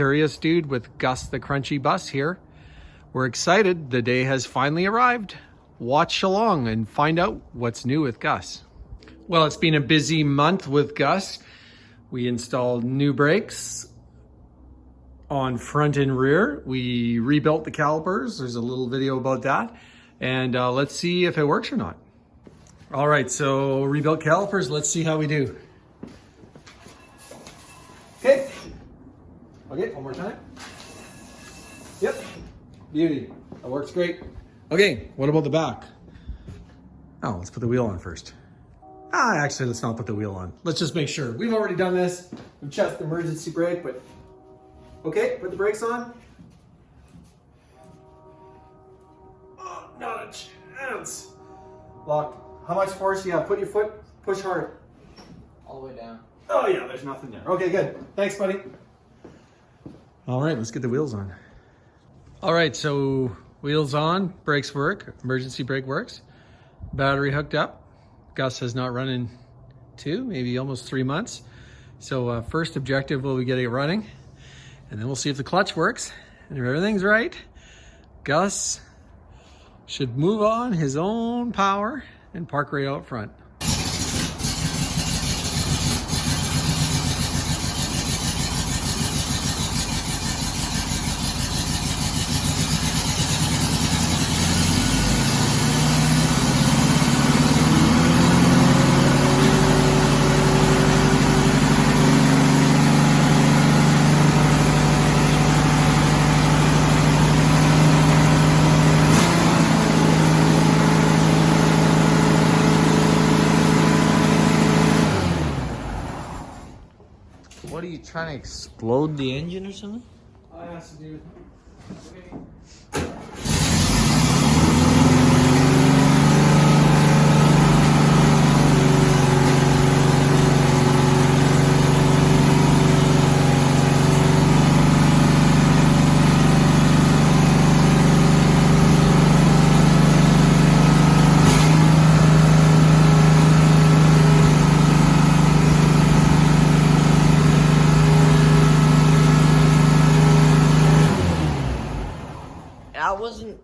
Curious Dude with Gus the Crunchy Bus here. We're excited, the day has finally arrived. Watch along and find out what's new with Gus. Well, it's been a busy month with Gus. We installed new brakes on front and rear. We rebuilt the calipers. There's a little video about that. And let's see if it works or not. All right, so rebuilt calipers, let's see how we do. Okay, one more time. Yep, beauty, that works great. Okay, what about the back? Oh, let's put the wheel on first. Actually, let's not put the wheel on. Let's just make sure. We've already done this. We've checked the emergency brake, but okay, put the brakes on. Oh, not a chance. Lock. How much force do you have? Put your foot, push hard. All the way down. Oh yeah, there's nothing there. Okay, good. Thanks, buddy. All right, let's get the wheels on. All right, so wheels on, brakes work, emergency brake works. Battery hooked up. Gus has not run in maybe almost 3 months. So first objective will be getting it running, and then we'll see if the clutch works. And if everything's right, Gus should move on his own power and park right out front. What are you trying to explode the engine or something? All it has to do.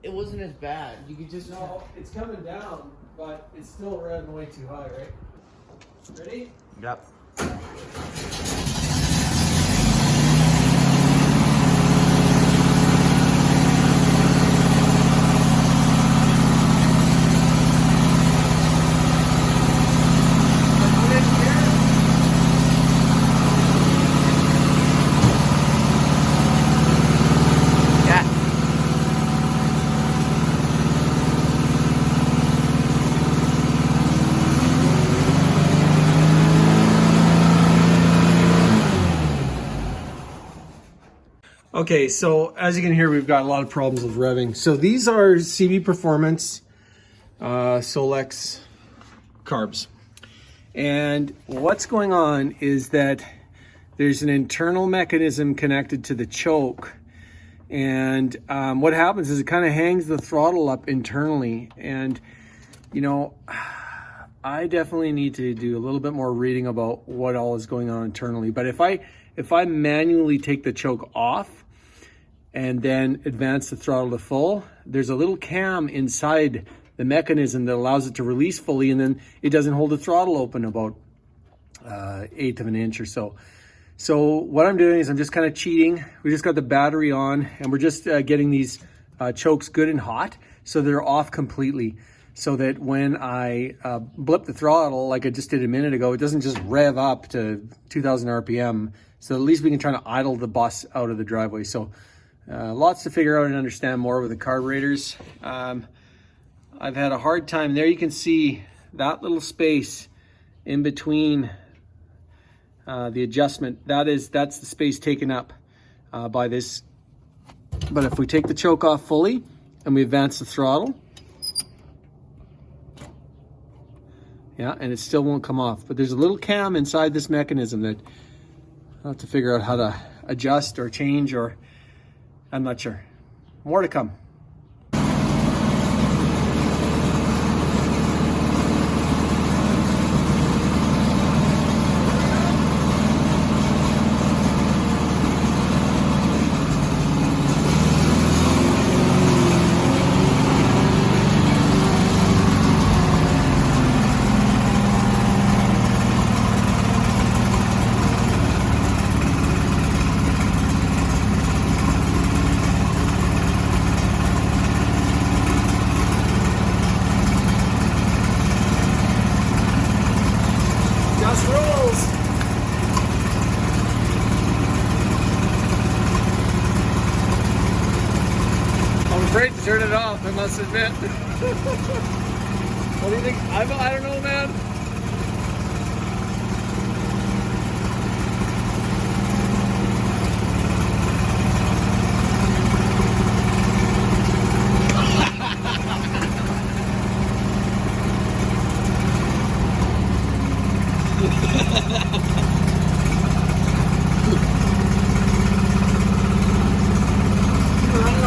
It wasn't as bad. You could just... No, it's coming down, but it's still running way too high, right? Ready? Yep. Okay, so as you can hear, we've got a lot of problems with revving. So these are CB Performance Solex carbs. And what's going on is that there's an internal mechanism connected to the choke. And what happens is it kind of hangs the throttle up internally. And, you know, I definitely need to do a little bit more reading about what all is going on internally. But if I manually take the choke off and then advance the throttle to full, there's a little cam inside the mechanism that allows it to release fully, and then it doesn't hold the throttle open about 1/8 of an inch or so. So what I'm doing is I'm just kind of cheating. We just got the battery on, and we're just getting these chokes good and hot so they're off completely, so that when I blip the throttle like I just did a minute ago, it doesn't just rev up to 2,000 RPM. So at least we can try to idle the bus out of the driveway. So lots to figure out and understand more with the carburetors. I've had a hard time. There you can see that little space in between the adjustment. That's the space taken up by this. But if we take the choke off fully and we advance the throttle, yeah, and it still won't come off. But there's a little cam inside this mechanism that I'll have to figure out how to adjust or change, or I'm not sure. More to come. I must admit. What do you think? I don't know, man.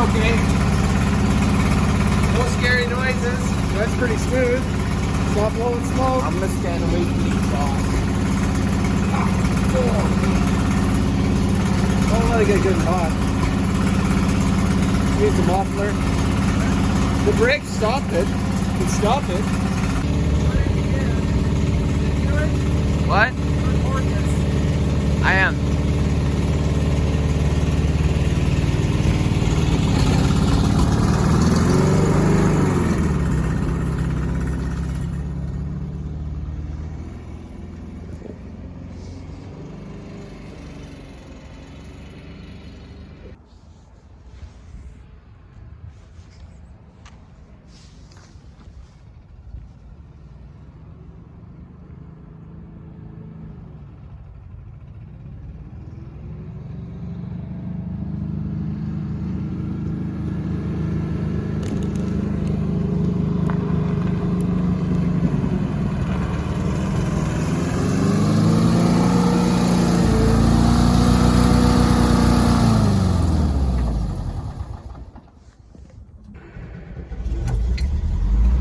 Okay. No scary noises. That's pretty smooth. It's not blowing smoke. I'm gonna stand away from these dogs. Don't let it get good and hot. Use the muffler. The brakes stopped it. It stopped it. What? I am.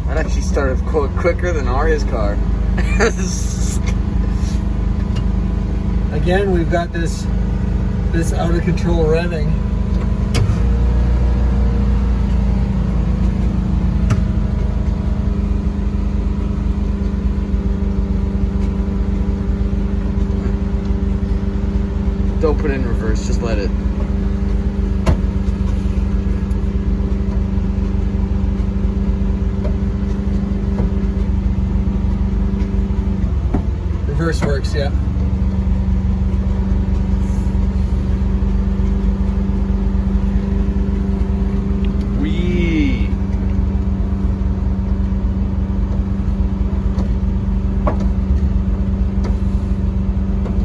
That actually started quicker than his car. Again, we've got this out of control revving. Don't put it in reverse, just let it. Reverse works, yeah. Wee.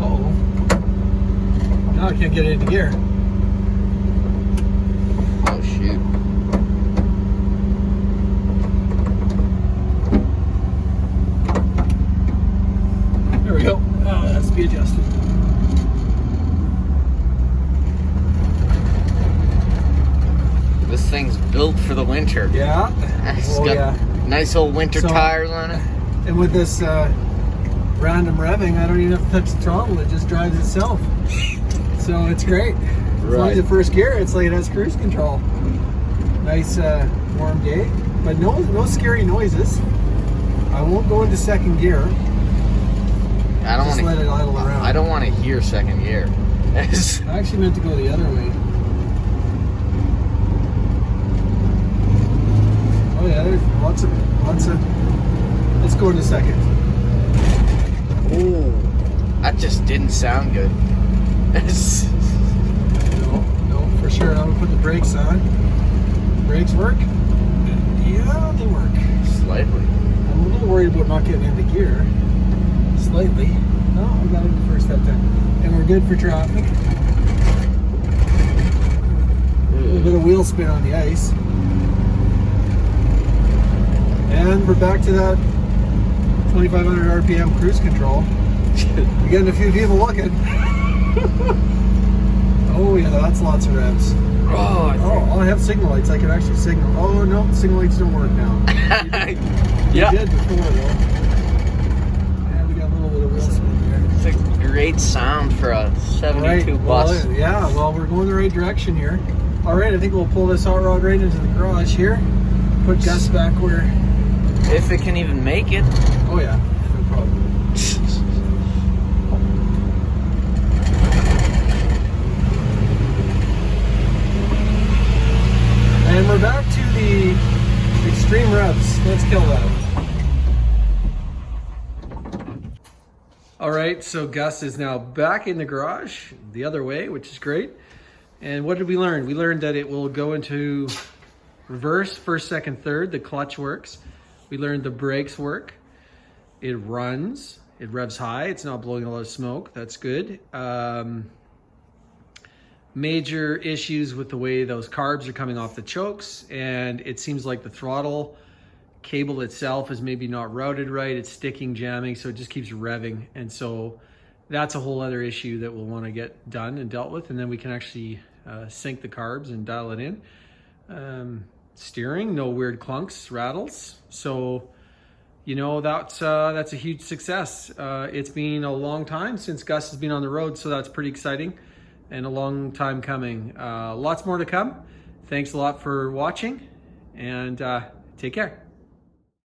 Uh-oh. Now I can't get it into gear. Oh shoot. There we go. Oh, that has to be adjusted. This thing's built for the winter. Yeah. It's Oh, got yeah. nice old winter So- tires on it. And with this random revving, I don't even have to touch the throttle. It just drives itself. So it's great. As long as the first gear, it's like it has cruise control. Nice warm day, but no scary noises. I won't go into second gear. I don't Just want let it idle around. I don't want to hear second gear. I actually meant to go the other way. Oh yeah, there's lots of. Let's go into second. Ooh, that just didn't sound good. No, for sure. I'm gonna put the brakes on. Brakes work? Yeah, they work. Slightly. I'm a little worried about not getting into gear. Slightly. No, I got into first that time. And we're good for traffic. A little bit of wheel spin on the ice. And we're back to that 2,500 RPM cruise control. We're getting a few people looking. Oh yeah, that's lots of revs. Oh, I have signal lights. I can actually signal. Oh no, signal lights don't work now. Yeah. They did before though. Yeah, we got a little bit of wheel spin there. It's a great sound for a 72 bus. Well, yeah, well, we're going the right direction here. All right, I think we'll pull this hot rod right into the garage here. Put Gus back where... If it can even make it. Oh yeah, no problem. And we're back to the extreme revs. Let's kill that. All right, so Gus is now back in the garage the other way, which is great. And what did we learn? We learned that it will go into Reverse, first, second, third, the clutch works. We learned the brakes work. It runs, it revs high, it's not blowing a lot of smoke, that's good. Major issues with the way those carbs are coming off the chokes, and it seems like the throttle cable itself is maybe not routed right, it's sticking, jamming, so it just keeps revving. And so that's a whole other issue that we'll want to get done and dealt with, and then we can actually sync the carbs and dial it in. Steering, no weird clunks, rattles. So, you know, that's a huge success. It's been a long time since Gus has been on the road, so that's pretty exciting and a long time coming. Lots more to come. Thanks a lot for watching, and take care.